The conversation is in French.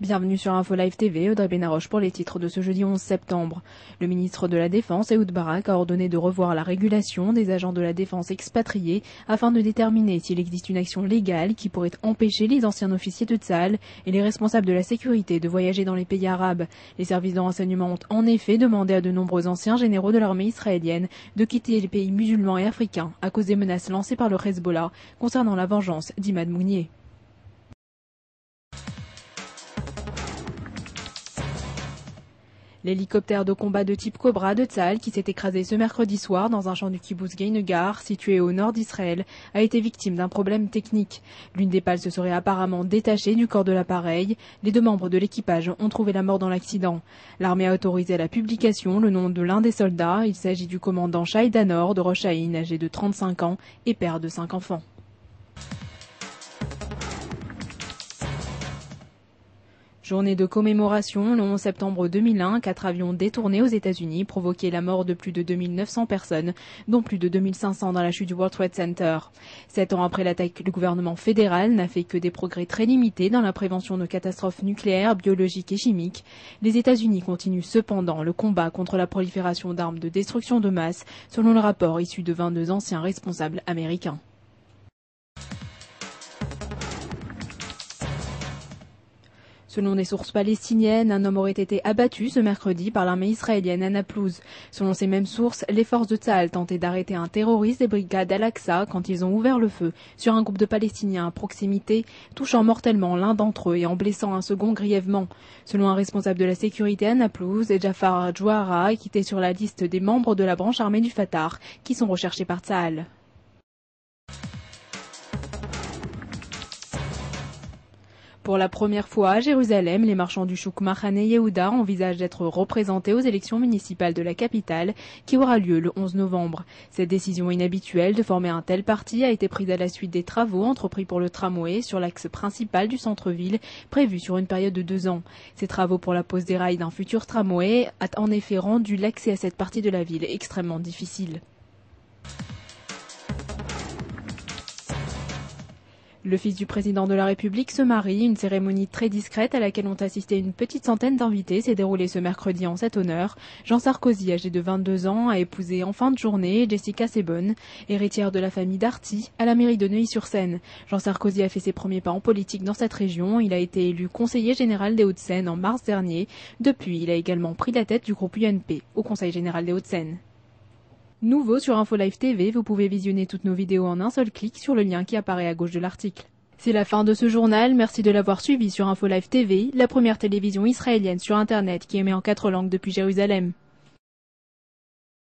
Bienvenue sur Info Live TV, Audrey Benaroche pour les titres de ce jeudi 11 septembre. Le ministre de la Défense, Ehud Barak, a ordonné de revoir la régulation des agents de la défense expatriés afin de déterminer s'il existe une action légale qui pourrait empêcher les anciens officiers de Tsahal et les responsables de la sécurité de voyager dans les pays arabes. Les services de renseignement ont en effet demandé à de nombreux anciens généraux de l'armée israélienne de quitter les pays musulmans et africains à cause des menaces lancées par le Hezbollah concernant la vengeance d'Imad Mounier. L'hélicoptère de combat de type Cobra de Tsahal, qui s'est écrasé ce mercredi soir dans un champ du kibbutz Geinegar, situé au nord d'Israël, a été victime d'un problème technique. L'une des pales se serait apparemment détachée du corps de l'appareil. Les deux membres de l'équipage ont trouvé la mort dans l'accident. L'armée a autorisé à la publication le nom de l'un des soldats. Il s'agit du commandant Shai Danor de Rosh Haïn, âgé de 35 ans et père de 5 enfants. Journée de commémoration, le 11 septembre 2001, 4 avions détournés aux États-Unis provoquaient la mort de plus de 2900 personnes, dont plus de 2500 dans la chute du World Trade Center. 7 ans après l'attaque, le gouvernement fédéral n'a fait que des progrès très limités dans la prévention de catastrophes nucléaires, biologiques et chimiques. Les États-Unis continuent cependant le combat contre la prolifération d'armes de destruction de masse, selon le rapport issu de 22 anciens responsables américains. Selon des sources palestiniennes, un homme aurait été abattu ce mercredi par l'armée israélienne à Naplouse. Selon ces mêmes sources, les forces de Tsahal tentaient d'arrêter un terroriste des brigades Al-Aqsa quand ils ont ouvert le feu sur un groupe de Palestiniens à proximité, touchant mortellement l'un d'entre eux et en blessant un second grièvement. Selon un responsable de la sécurité à Naplouse, Jafar Jouara, qui était sur la liste des membres de la branche armée du Fatah, qui sont recherchés par Tsahal. Pour la première fois à Jérusalem, les marchands du Chouk Machane Yehuda envisagent d'être représentés aux élections municipales de la capitale qui aura lieu le 11 novembre. Cette décision inhabituelle de former un tel parti a été prise à la suite des travaux entrepris pour le tramway sur l'axe principal du centre-ville, prévu sur une période de 2 ans. Ces travaux pour la pose des rails d'un futur tramway a en effet rendu l'accès à cette partie de la ville extrêmement difficile. Le fils du président de la République se marie. Une cérémonie très discrète à laquelle ont assisté une petite centaine d'invités s'est déroulée ce mercredi en cet honneur. Jean Sarkozy, âgé de 22 ans, a épousé en fin de journée Jessica Sebonne, héritière de la famille Darty, à la mairie de Neuilly-sur-Seine. Jean Sarkozy a fait ses premiers pas en politique dans cette région. Il a été élu conseiller général des Hauts-de-Seine en mars dernier. Depuis, il a également pris la tête du groupe UNP au Conseil général des Hauts-de-Seine. Nouveau sur Info Live TV, vous pouvez visionner toutes nos vidéos en un seul clic sur le lien qui apparaît à gauche de l'article. C'est la fin de ce journal, merci de l'avoir suivi sur Info Live TV, la première télévision israélienne sur Internet qui émet en 4 langues depuis Jérusalem.